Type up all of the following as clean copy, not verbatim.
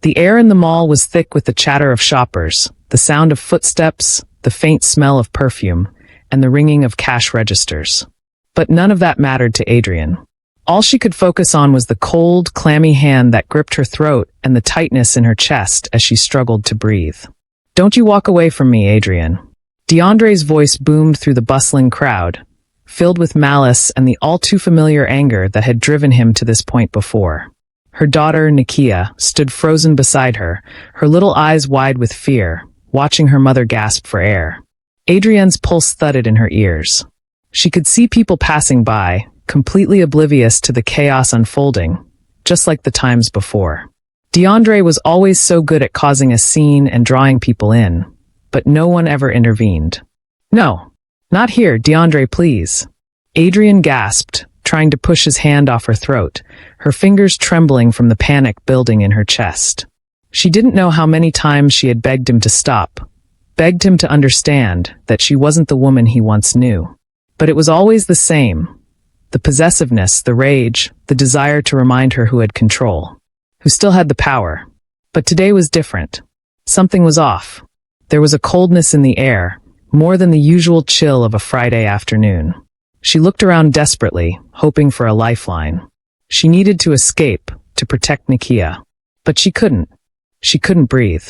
The air in the mall was thick with the chatter of shoppers, the sound of footsteps, the faint smell of perfume, and the ringing of cash registers. But none of that mattered to Adrian. All she could focus on was the cold, clammy hand that gripped her throat and the tightness in her chest as she struggled to breathe. "Don't you walk away from me, Adrian." DeAndre's voice boomed through the bustling crowd, filled with malice and the all-too-familiar anger that had driven him to this point before. Her daughter, Nakia, stood frozen beside her, her little eyes wide with fear, watching her mother gasp for air. Adrienne's pulse thudded in her ears. She could see people passing by, completely oblivious to the chaos unfolding, just like the times before. DeAndre was always so good at causing a scene and drawing people in, but no one ever intervened. "No, not here, DeAndre, please." Adrian gasped, trying to push his hand off her throat, her fingers trembling from the panic building in her chest. She didn't know how many times she had begged him to stop, begged him to understand that she wasn't the woman he once knew. But it was always the same. The possessiveness, the rage, the desire to remind her who had control, who still had the power. But today was different. Something was off. There was a coldness in the air, more than the usual chill of a Friday afternoon. She looked around desperately, hoping for a lifeline. She needed to escape, to protect Nakia. But she couldn't. She couldn't breathe.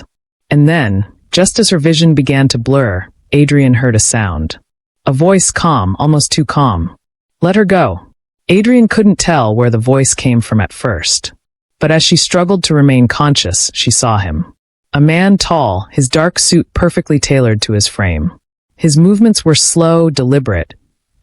And then, just as her vision began to blur, Adrian heard a sound. A voice calm, almost too calm. "Let her go." Adrian couldn't tell where the voice came from at first. But as she struggled to remain conscious, she saw him. A man tall, his dark suit perfectly tailored to his frame. His movements were slow, deliberate,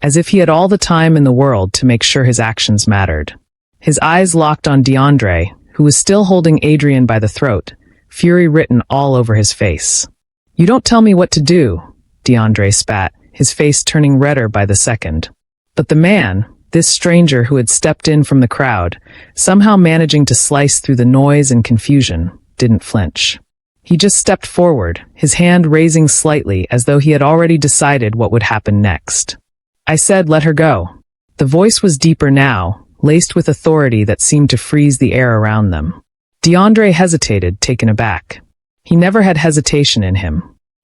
as if he had all the time in the world to make sure his actions mattered. His eyes locked on DeAndre, who was still holding Adrian by the throat, fury written all over his face. "You don't tell me what to do," DeAndre spat, his face turning redder by the second. But the man, this stranger who had stepped in from the crowd, somehow managing to slice through the noise and confusion, didn't flinch. He just stepped forward, his hand raising slightly as though he had already decided what would happen next. "I said let her go." The voice was deeper now, laced with authority that seemed to freeze the air around them. DeAndre hesitated, taken aback. He never had hesitation in him.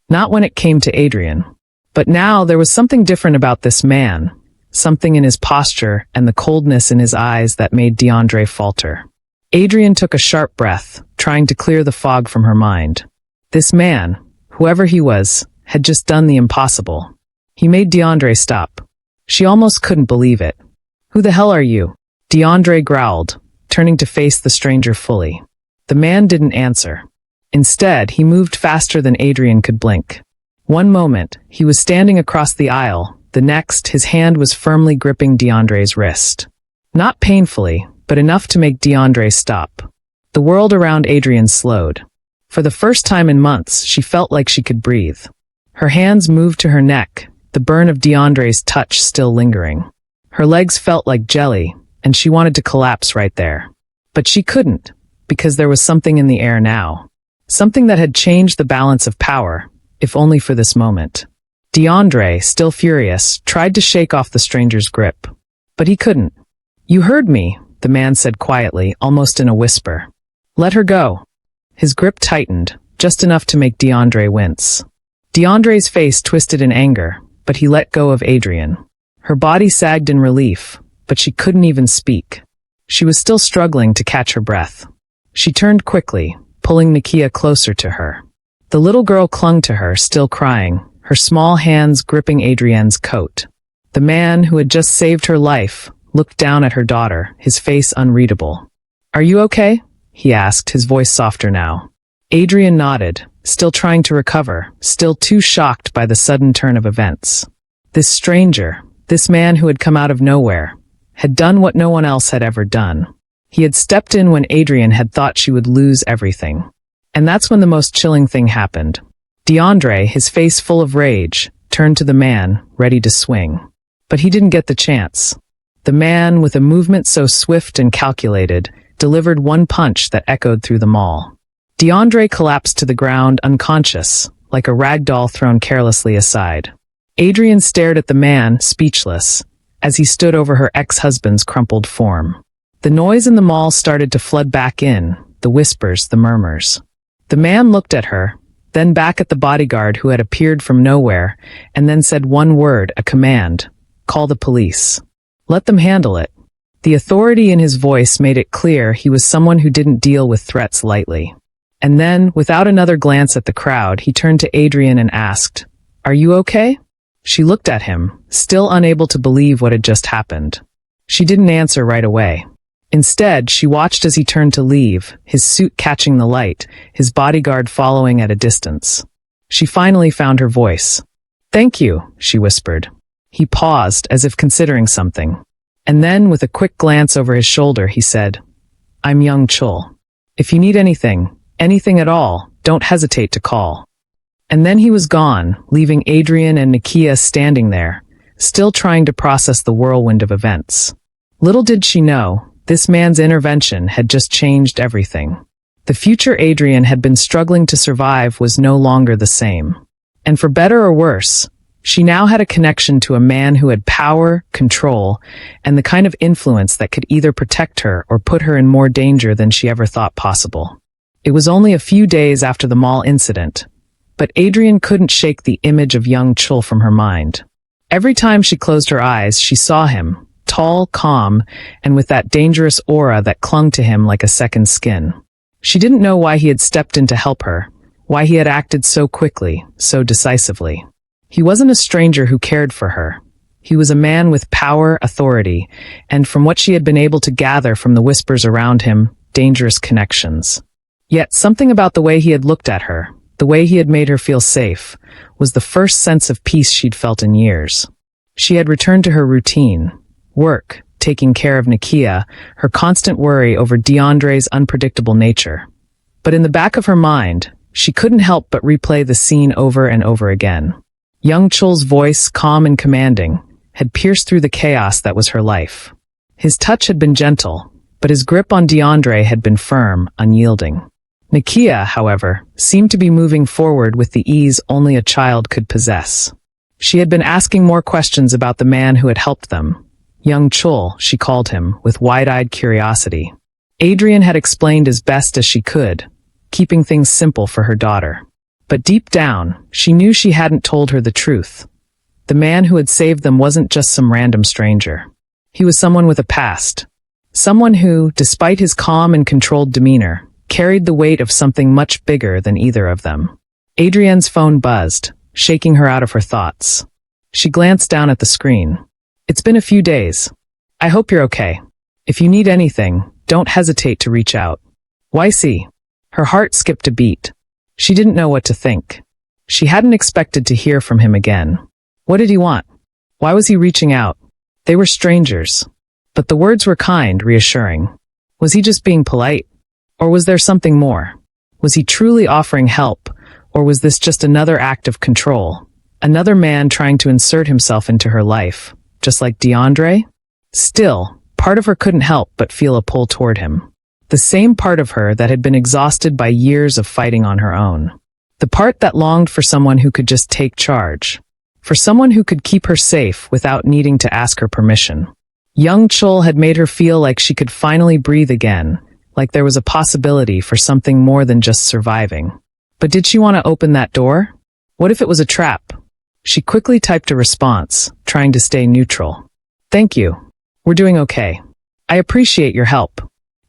Not when it came to Adrian. But now there was something different about this man, something in his posture and the coldness in his eyes that made DeAndre falter. Adrian took a sharp breath, trying to clear the fog from her mind. This man, whoever he was, had just done the impossible. He made DeAndre stop. She almost couldn't believe it. "Who the hell are you?" DeAndre growled, turning to face the stranger fully. The man didn't answer. Instead, he moved faster than Adrian could blink. One moment, he was standing across the aisle. The next, his hand was firmly gripping DeAndre's wrist. Not painfully, but enough to make DeAndre stop. The world around Adrian slowed. For the first time in months, she felt like she could breathe. Her hands moved to her neck, the burn of DeAndre's touch still lingering. Her legs felt like jelly, and she wanted to collapse right there. But she couldn't, because there was something in the air now. Something that had changed the balance of power, if only for this moment. DeAndre, still furious, tried to shake off the stranger's grip. But he couldn't. "You heard me," the man said quietly, almost in a whisper. "Let her go." His grip tightened, just enough to make DeAndre wince. DeAndre's face twisted in anger, but he let go of Adrian. Her body sagged in relief, but she couldn't even speak. She was still struggling to catch her breath. She turned quickly, pulling Nakia closer to her. The little girl clung to her, still crying, her small hands gripping Adrienne's coat. The man, who had just saved her life, looked down at her daughter, his face unreadable. "Are you okay?" he asked, his voice softer now. Adrian nodded, still trying to recover, still too shocked by the sudden turn of events. This stranger, this man who had come out of nowhere, had done what no one else had ever done. He had stepped in when Adrian had thought she would lose everything. And that's when the most chilling thing happened. DeAndre, his face full of rage, turned to the man, ready to swing. But he didn't get the chance. The man, with a movement so swift and calculated, delivered one punch that echoed through the mall. DeAndre collapsed to the ground, unconscious, like a rag doll thrown carelessly aside. Adrian stared at the man, speechless, as he stood over her ex-husband's crumpled form. The noise in the mall started to flood back in, the whispers, the murmurs. The man looked at her, then back at the bodyguard who had appeared from nowhere, and then said one word, a command: "Call the police. Let them handle it." The authority in his voice made it clear he was someone who didn't deal with threats lightly. And then, without another glance at the crowd, he turned to Adrian and asked, "Are you okay?" She looked at him, still unable to believe what had just happened. She didn't answer right away. Instead, she watched as he turned to leave, his suit catching the light, his bodyguard following at a distance. She finally found her voice. "Thank you," she whispered. He paused, as if considering something. And then, with a quick glance over his shoulder, he said, "I'm Young Chul. If you need anything at all, don't hesitate to call." And then he was gone, leaving Adrian and Nakia standing there, still trying to process the whirlwind of events. Little did she know, this man's intervention had just changed everything. The future Adrian had been struggling to survive was no longer the same. And for better or worse, she now had a connection to a man who had power, control, and the kind of influence that could either protect her or put her in more danger than she ever thought possible. It was only a few days after the mall incident, but Adrian couldn't shake the image of Young Chul from her mind. Every time she closed her eyes, she saw him, tall, calm, and with that dangerous aura that clung to him like a second skin. She didn't know why he had stepped in to help her, why he had acted so quickly, so decisively. He wasn't a stranger who cared for her. He was a man with power, authority, and from what she had been able to gather from the whispers around him, dangerous connections. Yet something about the way he had looked at her, the way he had made her feel safe, was the first sense of peace she'd felt in years. She had returned to her routine. Work, taking care of Nakia, her constant worry over DeAndre's unpredictable nature. But in the back of her mind, she couldn't help but replay the scene over and over again. Young Chul's voice, calm and commanding, had pierced through the chaos that was her life. His touch had been gentle, but his grip on DeAndre had been firm, unyielding. Nakia, however, seemed to be moving forward with the ease only a child could possess. She had been asking more questions about the man who had helped them. Young Chul, she called him, with wide-eyed curiosity. Adrian had explained as best as she could, keeping things simple for her daughter. But deep down, she knew she hadn't told her the truth. The man who had saved them wasn't just some random stranger. He was someone with a past. Someone who, despite his calm and controlled demeanor, carried the weight of something much bigger than either of them. Adrienne's phone buzzed, shaking her out of her thoughts. She glanced down at the screen. "It's been a few days. I hope you're okay. If you need anything, don't hesitate to reach out." YC. Her heart skipped a beat. She didn't know what to think. She hadn't expected to hear from him again. What did he want? Why was he reaching out? They were strangers. But the words were kind, reassuring. Was he just being polite? Or was there something more? Was he truly offering help? Or was this just another act of control? Another man trying to insert himself into her life, just like DeAndre? Still, part of her couldn't help but feel a pull toward him. The same part of her that had been exhausted by years of fighting on her own. The part that longed for someone who could just take charge. For someone who could keep her safe without needing to ask her permission. Young Chul had made her feel like she could finally breathe again, like there was a possibility for something more than just surviving. But did she want to open that door? What if it was a trap? She quickly typed a response, trying to stay neutral. "Thank you. We're doing okay. I appreciate your help."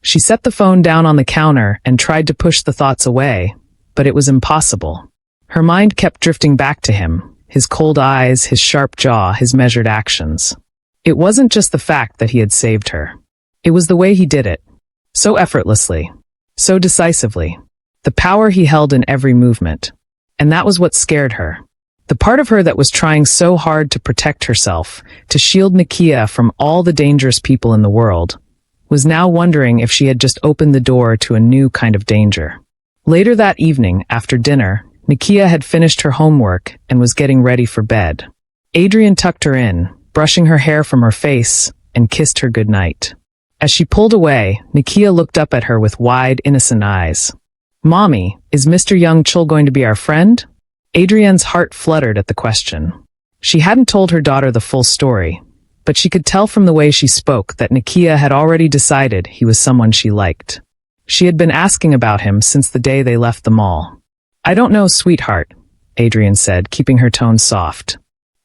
She set the phone down on the counter and tried to push the thoughts away, but it was impossible. Her mind kept drifting back to him, his cold eyes, his sharp jaw, his measured actions. It wasn't just the fact that he had saved her. It was the way he did it. So effortlessly. So decisively. The power he held in every movement. And that was what scared her. The part of her that was trying so hard to protect herself, to shield Nakia from all the dangerous people in the world, was now wondering if she had just opened the door to a new kind of danger. Later that evening, after dinner, Nakia had finished her homework and was getting ready for bed. Adrian tucked her in, brushing her hair from her face, and kissed her goodnight. As she pulled away, Nakia looked up at her with wide, innocent eyes. "Mommy, is Mr. Young Chul going to be our friend?" Adrienne's heart fluttered at the question. She hadn't told her daughter the full story, but she could tell from the way she spoke that Nakia had already decided he was someone she liked. She had been asking about him since the day they left the mall. "I don't know, sweetheart," Adrian said, keeping her tone soft.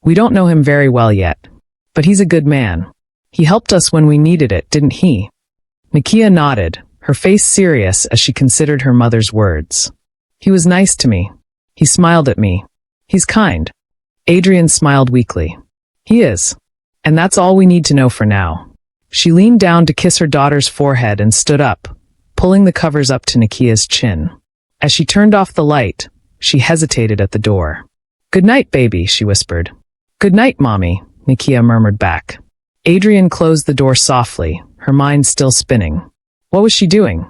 "We don't know him very well yet. But he's a good man. He helped us when we needed it, didn't he?" Nakia nodded, her face serious as she considered her mother's words. "He was nice to me. He smiled at me. He's kind." Adrian smiled weakly. "He is. And that's all we need to know for now." She leaned down to kiss her daughter's forehead and stood up, pulling the covers up to Nakia's chin. As she turned off the light, she hesitated at the door. "Good night, baby," she whispered. "Good night, Mommy," Nakia murmured back. Adrian closed the door softly, her mind still spinning. What was she doing?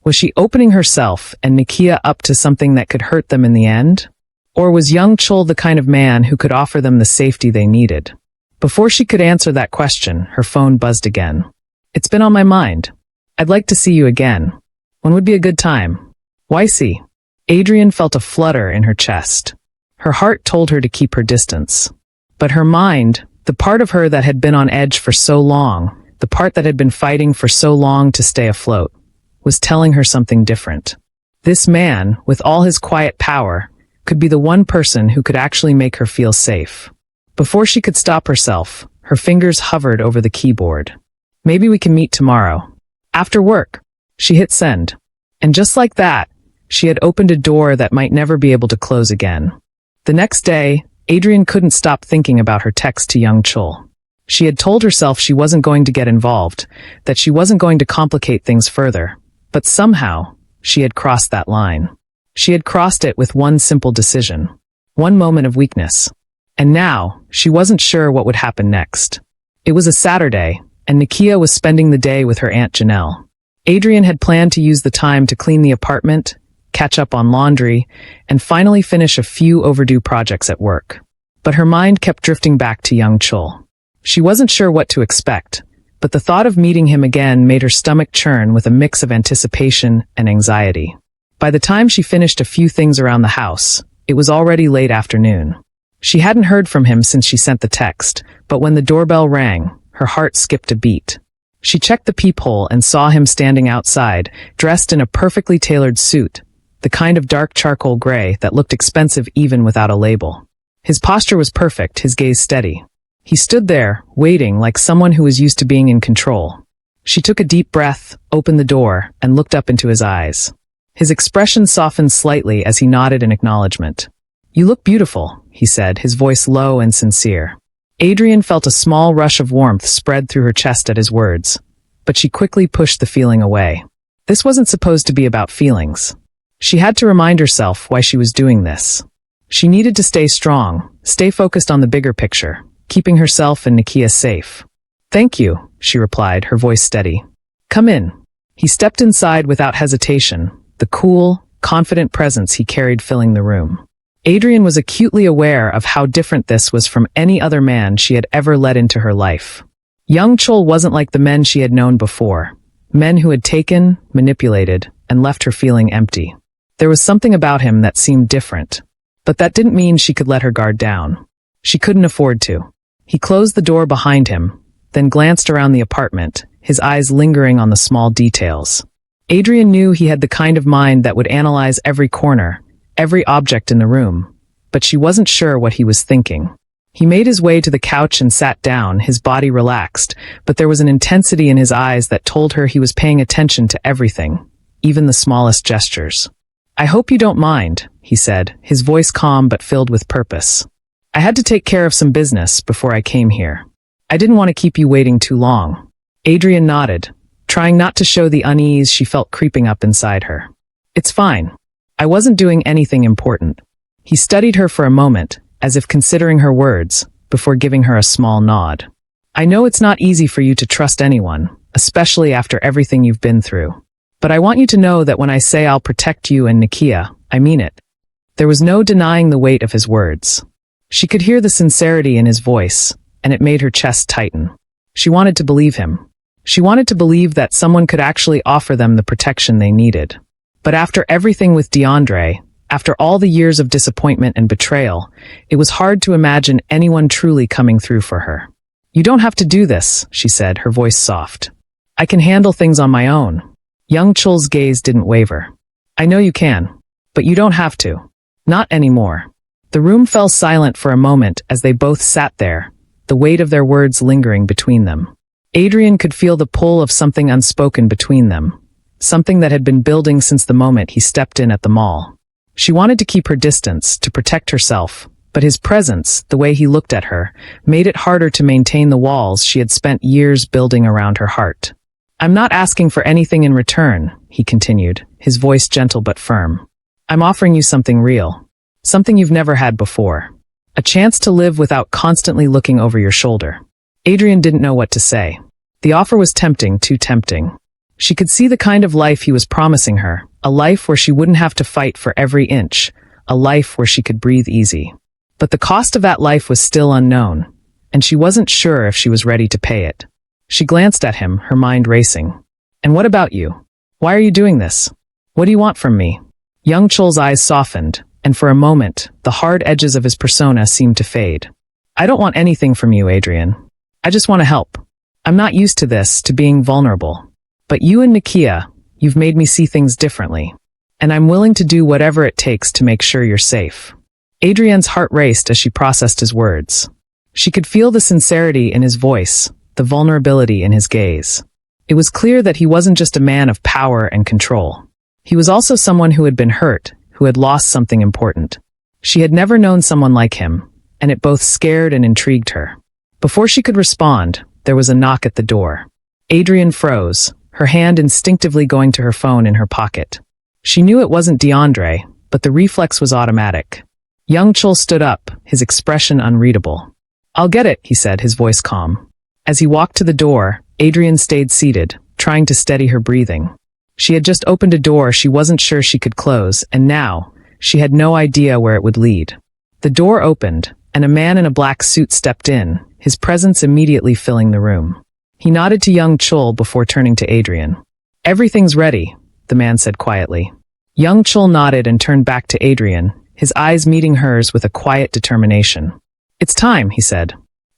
Was she opening herself and Nakia up to something that could hurt them in the end? Or was young Chul the kind of man who could offer them the safety they needed? Before she could answer that question, her phone buzzed again. "It's been on my mind. I'd like to see you again. When would be a good time?" "Why see?" Adrian felt a flutter in her chest. Her heart told her to keep her distance. But her mind, the part of her that had been on edge for so long, the part that had been fighting for so long to stay afloat, was telling her something different. This man, with all his quiet power, could be the one person who could actually make her feel safe. Before she could stop herself, her fingers hovered over the keyboard. "Maybe we can meet tomorrow. After work." She hit send. And just like that, she had opened a door that might never be able to close again. The next day, Adrian couldn't stop thinking about her text to young Chul. She had told herself she wasn't going to get involved, that she wasn't going to complicate things further. But somehow, she had crossed that line. She had crossed it with one simple decision. One moment of weakness. And now, she wasn't sure what would happen next. It was a Saturday, and Nakia was spending the day with her Aunt Janelle. Adrian had planned to use the time to clean the apartment, catch up on laundry, and finally finish a few overdue projects at work. But her mind kept drifting back to young Chul. She wasn't sure what to expect, but the thought of meeting him again made her stomach churn with a mix of anticipation and anxiety. By the time she finished a few things around the house, it was already late afternoon. She hadn't heard from him since she sent the text, but when the doorbell rang, her heart skipped a beat. She checked the peephole and saw him standing outside, dressed in a perfectly tailored suit, the kind of dark charcoal gray that looked expensive even without a label. His posture was perfect, his gaze steady. He stood there, waiting like someone who was used to being in control. She took a deep breath, opened the door, and looked up into his eyes. His expression softened slightly as he nodded in acknowledgement. "You look beautiful," he said, his voice low and sincere. Adrian felt a small rush of warmth spread through her chest at his words, but she quickly pushed the feeling away. This wasn't supposed to be about feelings. She had to remind herself why she was doing this. She needed to stay strong, stay focused on the bigger picture, keeping herself and Nakia safe. "Thank you," she replied, her voice steady. "Come in." He stepped inside without hesitation, the cool, confident presence he carried filling the room. Adrian was acutely aware of how different this was from any other man she had ever let into her life. Young Chul wasn't like the men she had known before, men who had taken, manipulated, and left her feeling empty. There was something about him that seemed different. But that didn't mean she could let her guard down. She couldn't afford to. He closed the door behind him, then glanced around the apartment, his eyes lingering on the small details. Adrian knew he had the kind of mind that would analyze every corner, every object in the room, but she wasn't sure what he was thinking. He made his way to the couch and sat down, his body relaxed, but there was an intensity in his eyes that told her he was paying attention to everything, even the smallest gestures. "I hope you don't mind," he said, his voice calm but filled with purpose. "I had to take care of some business before I came here. I didn't want to keep you waiting too long." Adrian nodded, trying not to show the unease she felt creeping up inside her. "It's fine. I wasn't doing anything important." He studied her for a moment, as if considering her words, before giving her a small nod. "I know it's not easy for you to trust anyone, especially after everything you've been through. But I want you to know that when I say I'll protect you and Nakia, I mean it." There was no denying the weight of his words. She could hear the sincerity in his voice, and it made her chest tighten. She wanted to believe him. She wanted to believe that someone could actually offer them the protection they needed. But after everything with DeAndre, after all the years of disappointment and betrayal, it was hard to imagine anyone truly coming through for her. "You don't have to do this," she said, her voice soft. "I can handle things on my own." Young Chul's gaze didn't waver. I know you can, but you don't have to. Not anymore. The room fell silent for a moment as they both sat there, the weight of their words lingering between them. Adrian could feel the pull of something unspoken between them, something that had been building since the moment he stepped in at the mall. She wanted to keep her distance, to protect herself, but his presence, the way he looked at her, made it harder to maintain the walls she had spent years building around her heart. I'm not asking for anything in return, he continued, his voice gentle but firm. I'm offering you something real. Something you've never had before. A chance to live without constantly looking over your shoulder. Adrian didn't know what to say. The offer was tempting, too tempting. She could see the kind of life he was promising her, a life where she wouldn't have to fight for every inch, a life where she could breathe easy. But the cost of that life was still unknown, and she wasn't sure if she was ready to pay it. She glanced at him, her mind racing. And what about you? Why are you doing this? What do you want from me? Young Chul's eyes softened, and for a moment, the hard edges of his persona seemed to fade. I don't want anything from you, Adrian. I just want to help. I'm not used to this, to being vulnerable. But you and Nakia, you've made me see things differently. And I'm willing to do whatever it takes to make sure you're safe. Adrian's heart raced as she processed his words. She could feel the sincerity in his voice, the vulnerability in his gaze. It was clear that he wasn't just a man of power and control. He was also someone who had been hurt, who had lost something important. She had never known someone like him, and it both scared and intrigued her. Before she could respond, there was a knock at the door. Adrian froze, her hand instinctively going to her phone in her pocket. She knew it wasn't DeAndre, but the reflex was automatic. Young Chul stood up, his expression unreadable. I'll get it, he said, his voice calm. As he walked to the door, Adrian stayed seated, trying to steady her breathing. She had just opened a door she wasn't sure she could close, and now, she had no idea where it would lead. The door opened, and a man in a black suit stepped in, his presence immediately filling the room. He nodded to young Chul before turning to Adrian. Everything's ready, the man said quietly. Young Chul nodded and turned back to Adrian, his eyes meeting hers with a quiet determination. It's time, he said.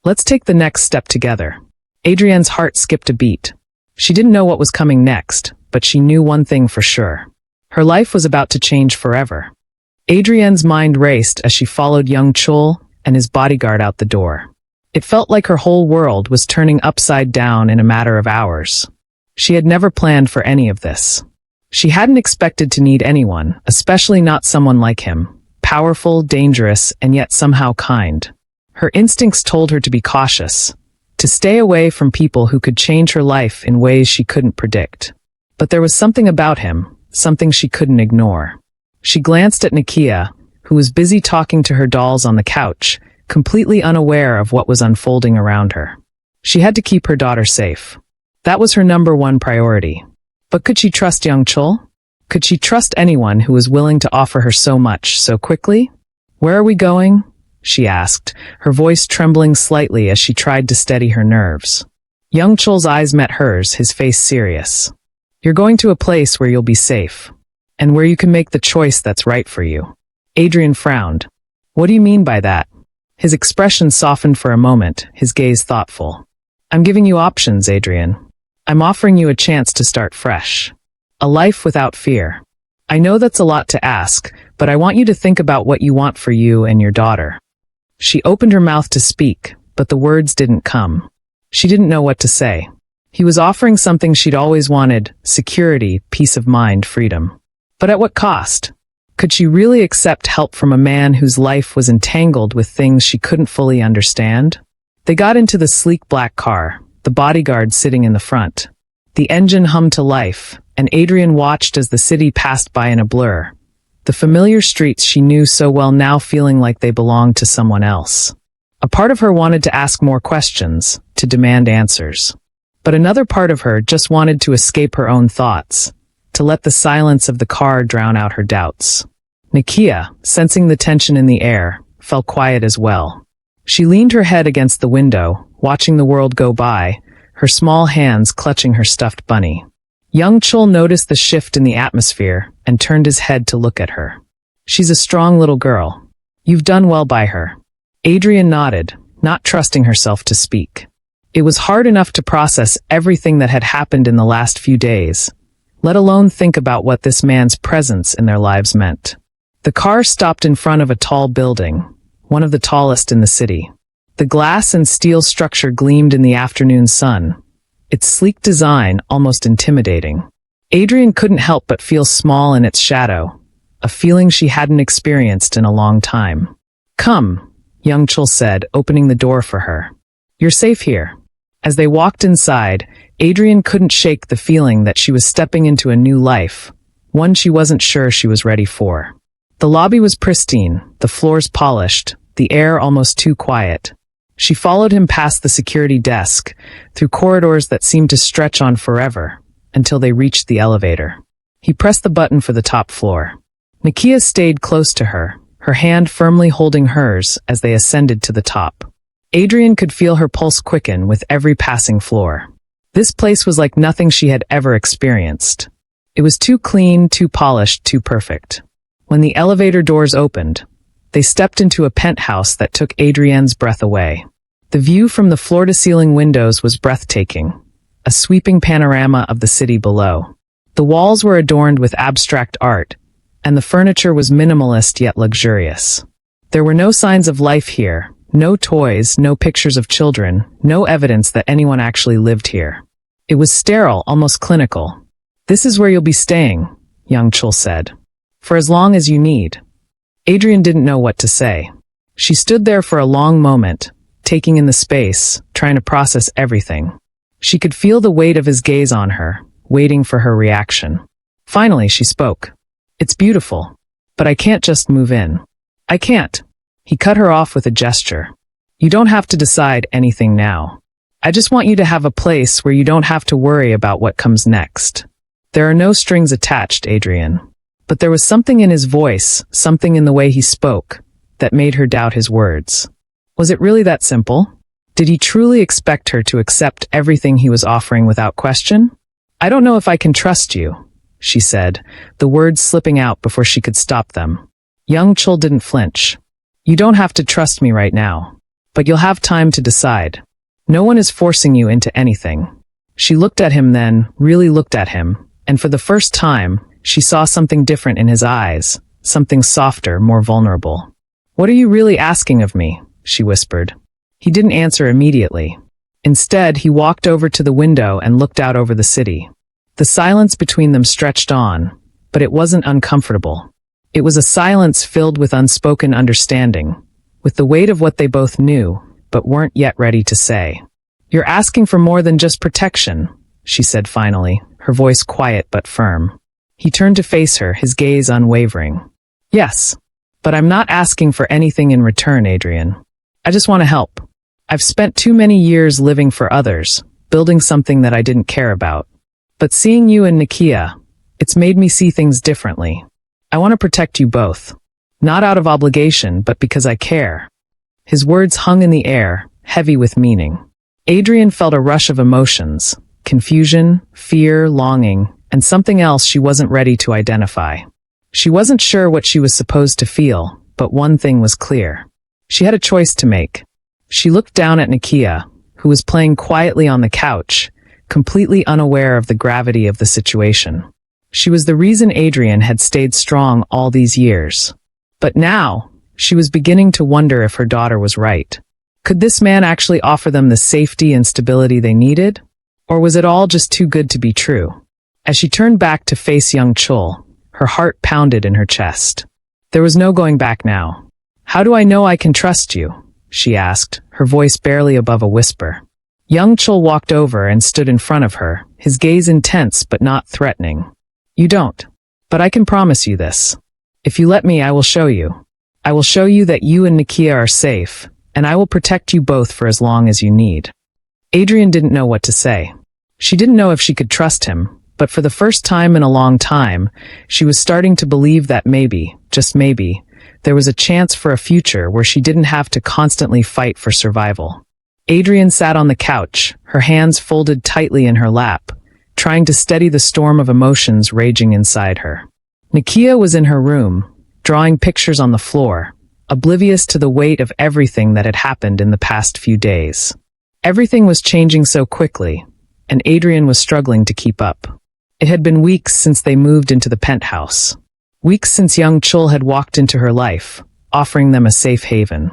Let's take the next step together. Adrian's heart skipped a beat. She didn't know what was coming next, but she knew one thing for sure. Her life was about to change forever. Adrian's mind raced as she followed young Chul and his bodyguard out the door. It felt like her whole world was turning upside down in a matter of hours. She had never planned for any of this. She hadn't expected to need anyone, especially not someone like him, powerful, dangerous, and yet somehow kind. Her instincts told her to be cautious, to stay away from people who could change her life in ways she couldn't predict. But there was something about him, something she couldn't ignore. She glanced at Nakia, who was busy talking to her dolls on the couch, completely unaware of what was unfolding around her. She had to keep her daughter safe. That was her number one priority. But could she trust young Chul? Could she trust anyone who was willing to offer her so much so quickly? Where are we going? She asked, her voice trembling slightly as she tried to steady her nerves. Young Chul's eyes met hers, his face serious. You're going to a place where you'll be safe, and where you can make the choice that's right for you. Adrian frowned. What do you mean by that? His expression softened for a moment, his gaze thoughtful. I'm giving you options, Adrian. I'm offering you a chance to start fresh. A life without fear. I know that's a lot to ask, but I want you to think about what you want for you and your daughter. She opened her mouth to speak, but the words didn't come. She didn't know what to say. He was offering something she'd always wanted, security, peace of mind, freedom. But at what cost? Could she really accept help from a man whose life was entangled with things she couldn't fully understand? They got into the sleek black car, the bodyguard sitting in the front. The engine hummed to life, and Adrian watched as the city passed by in a blur. The familiar streets she knew so well now feeling like they belonged to someone else. A part of her wanted to ask more questions, to demand answers. But another part of her just wanted to escape her own thoughts, to let the silence of the car drown out her doubts. Nakia, sensing the tension in the air, fell quiet as well. She leaned her head against the window, watching the world go by, her small hands clutching her stuffed bunny. Young Chul noticed the shift in the atmosphere and turned his head to look at her. She's a strong little girl. You've done well by her. Adrian nodded, not trusting herself to speak. It was hard enough to process everything that had happened in the last few days, let alone think about what this man's presence in their lives meant. The car stopped in front of a tall building, one of the tallest in the city. The glass and steel structure gleamed in the afternoon sun, its sleek design almost intimidating. Adrian couldn't help but feel small in its shadow, a feeling she hadn't experienced in a long time. "Come," young Chul said, opening the door for her. "You're safe here." As they walked inside, Adrian couldn't shake the feeling that she was stepping into a new life, one she wasn't sure she was ready for. The lobby was pristine, the floors polished, the air almost too quiet. She followed him past the security desk, through corridors that seemed to stretch on forever, until they reached the elevator. He pressed the button for the top floor. Nakia stayed close to her, her hand firmly holding hers as they ascended to the top. Adrian could feel her pulse quicken with every passing floor. This place was like nothing she had ever experienced. It was too clean, too polished, too perfect. When the elevator doors opened, they stepped into a penthouse that took Adrienne's breath away. The view from the floor-to-ceiling windows was breathtaking, a sweeping panorama of the city below. The walls were adorned with abstract art, and the furniture was minimalist yet luxurious. There were no signs of life here, no toys, no pictures of children, no evidence that anyone actually lived here. It was sterile, almost clinical. "This is where you'll be staying," young Chul said. "For as long as you need." Adrian didn't know what to say. She stood there for a long moment, taking in the space, trying to process everything. She could feel the weight of his gaze on her, waiting for her reaction. Finally, she spoke. "It's beautiful, but I can't just move in. I can't." He cut her off with a gesture. "You don't have to decide anything now. I just want you to have a place where you don't have to worry about what comes next." There are no strings attached, Adrian. But there was something in his voice, something in the way he spoke, that made her doubt his words. Was it really that simple? Did he truly expect her to accept everything he was offering without question? "I don't know if I can trust you," she said, the words slipping out before she could stop them. Young Chul didn't flinch. "You don't have to trust me right now, but you'll have time to decide. No one is forcing you into anything." She looked at him then, really looked at him, and for the first time, she saw something different in his eyes, something softer, more vulnerable. "What are you really asking of me?" she whispered. He didn't answer immediately. Instead, he walked over to the window and looked out over the city. The silence between them stretched on, but it wasn't uncomfortable. It was a silence filled with unspoken understanding, with the weight of what they both knew, but weren't yet ready to say. "You're asking for more than just protection," she said finally, her voice quiet but firm. He turned to face her, his gaze unwavering. "Yes, but I'm not asking for anything in return, Adrian. I just want to help. I've spent too many years living for others, building something that I didn't care about. But seeing you and Nakia, it's made me see things differently. I want to protect you both. Not out of obligation, but because I care." His words hung in the air, heavy with meaning. Adrian felt a rush of emotions, confusion, fear, longing, and something else she wasn't ready to identify. She wasn't sure what she was supposed to feel, but one thing was clear. She had a choice to make. She looked down at Nakia, who was playing quietly on the couch, completely unaware of the gravity of the situation. She was the reason Adrian had stayed strong all these years. But now, she was beginning to wonder if her daughter was right. Could this man actually offer them the safety and stability they needed? Or was it all just too good to be true? As she turned back to face young Chul, her heart pounded in her chest. There was no going back now. "How do I know I can trust you?" she asked, her voice barely above a whisper. Young Chul walked over and stood in front of her, his gaze intense but not threatening. "You don't. But I can promise you this. If you let me, I will show you. I will show you that you and Nakia are safe, and I will protect you both for as long as you need." Adrian didn't know what to say. She didn't know if she could trust him, but for the first time in a long time, she was starting to believe that maybe, just maybe, there was a chance for a future where she didn't have to constantly fight for survival. Adrian sat on the couch, her hands folded tightly in her lap, trying to steady the storm of emotions raging inside her. Nakia was in her room, drawing pictures on the floor, oblivious to the weight of everything that had happened in the past few days. Everything was changing so quickly, and Adrian was struggling to keep up. It had been weeks since they moved into the penthouse. Weeks since young Chul had walked into her life, offering them a safe haven.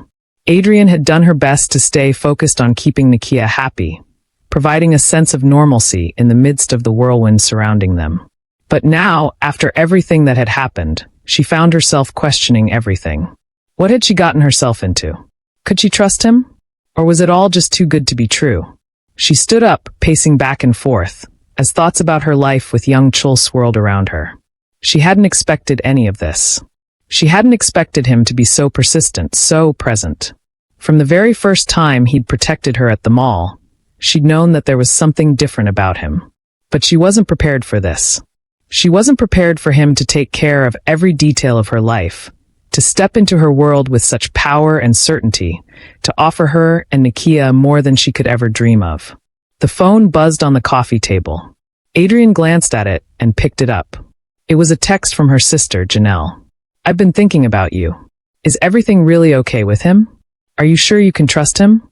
Adrian had done her best to stay focused on keeping Nakia happy, providing a sense of normalcy in the midst of the whirlwind surrounding them. But now, after everything that had happened, she found herself questioning everything. What had she gotten herself into? Could she trust him? Or was it all just too good to be true? She stood up, pacing back and forth, as thoughts about her life with young Chul swirled around her. She hadn't expected any of this. She hadn't expected him to be so persistent, so present. From the very first time he'd protected her at the mall, she'd known that there was something different about him. But she wasn't prepared for this. She wasn't prepared for him to take care of every detail of her life, to step into her world with such power and certainty, to offer her and Nakia more than she could ever dream of. The phone buzzed on the coffee table. Adrian glanced at it and picked it up. It was a text from her sister, Janelle. "I've been thinking about you. Is everything really okay with him? Are you sure you can trust him?"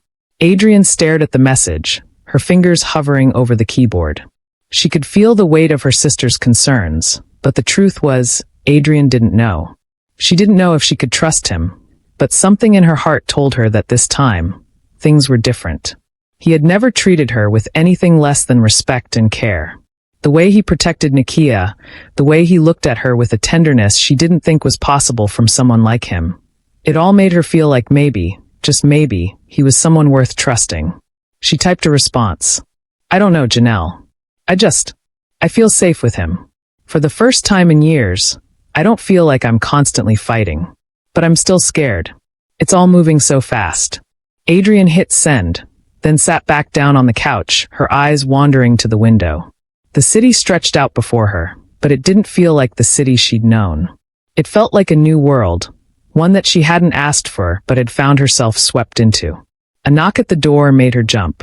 Adrian stared at the message, her fingers hovering over the keyboard. She could feel the weight of her sister's concerns, but the truth was, Adrian didn't know. She didn't know if she could trust him, but something in her heart told her that this time, things were different. He had never treated her with anything less than respect and care. The way he protected Nakia, the way he looked at her with a tenderness she didn't think was possible from someone like him. It all made her feel like maybe, just maybe, he was someone worth trusting. She typed a response. "I don't know, Janelle. I feel safe with him. For the first time in years, I don't feel like I'm constantly fighting. But I'm still scared. It's all moving so fast." Adrian hit send, then sat back down on the couch, her eyes wandering to the window. The city stretched out before her, but it didn't feel like the city she'd known. It felt like a new world, one that she hadn't asked for but had found herself swept into. A knock at the door made her jump.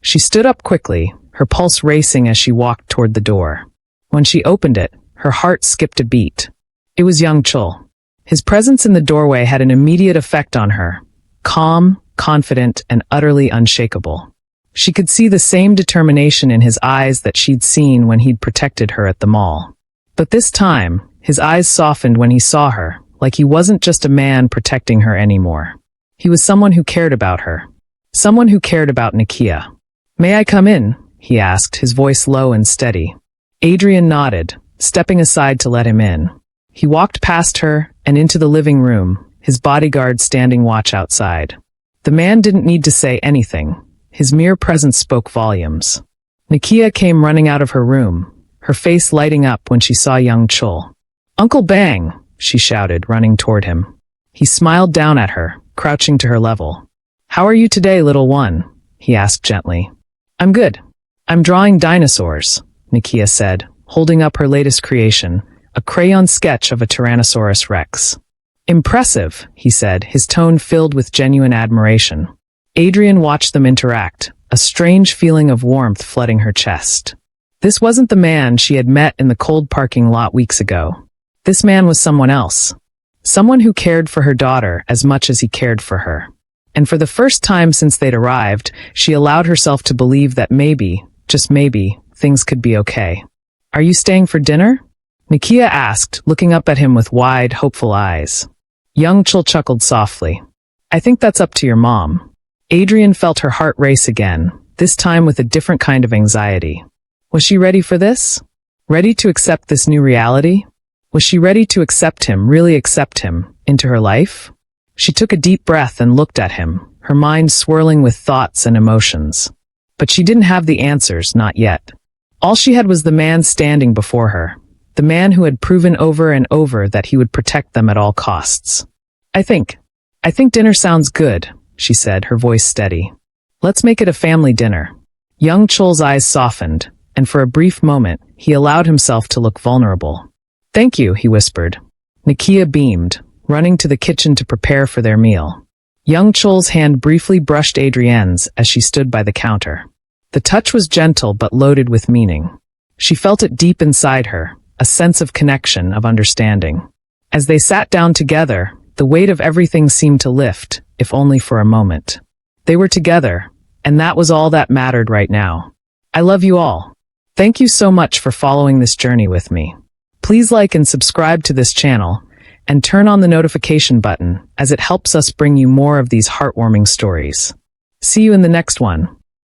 She stood up quickly, her pulse racing as she walked toward the door. When she opened it, her heart skipped a beat. It was young Chul. His presence in the doorway had an immediate effect on her, calm, confident, and utterly unshakable. She could see the same determination in his eyes that she'd seen when he'd protected her at the mall. But this time, his eyes softened when he saw her, like he wasn't just a man protecting her anymore. He was someone who cared about her. Someone who cared about Nakia. "May I come in?" he asked, his voice low and steady. Adrian nodded, stepping aside to let him in. He walked past her and into the living room, his bodyguard standing watch outside. The man didn't need to say anything. His mere presence spoke volumes. Nakia came running out of her room, her face lighting up when she saw young Chul. "Uncle Bang!" she shouted, running toward him. He smiled down at her, crouching to her level. "How are you today, little one?" he asked gently. "I'm good. I'm drawing dinosaurs," Nakia said, holding up her latest creation, a crayon sketch of a Tyrannosaurus Rex. "Impressive," he said, his tone filled with genuine admiration. Adrian watched them interact, a strange feeling of warmth flooding her chest. This wasn't the man she had met in the cold parking lot weeks ago. This man was someone else. Someone who cared for her daughter as much as he cared for her. And for the first time since they'd arrived, she allowed herself to believe that maybe, just maybe, things could be okay. "Are you staying for dinner?" Nakia asked, looking up at him with wide, hopeful eyes. Young Chul chuckled softly. "I think that's up to your mom." Adrian felt her heart race again, this time with a different kind of anxiety. Was she ready for this? Ready to accept this new reality? Was she ready to accept him, really accept him, into her life? She took a deep breath and looked at him, her mind swirling with thoughts and emotions. But she didn't have the answers, not yet. All she had was the man standing before her, the man who had proven over and over that he would protect them at all costs. I think dinner sounds good," she said, her voice steady. "Let's make it a family dinner." Young Chul's eyes softened, and for a brief moment, he allowed himself to look vulnerable. "Thank you," he whispered. Nakia beamed, running to the kitchen to prepare for their meal. Young Chul's hand briefly brushed Adrienne's as she stood by the counter. The touch was gentle but loaded with meaning. She felt it deep inside her, a sense of connection, of understanding. As they sat down together, the weight of everything seemed to lift, if only for a moment. They were together, and that was all that mattered right now. "I love you all," Thank you so much for following this journey with me. Please like and subscribe to this channel and turn on the notification button as it helps us bring you more of these heartwarming stories. See you in the next one.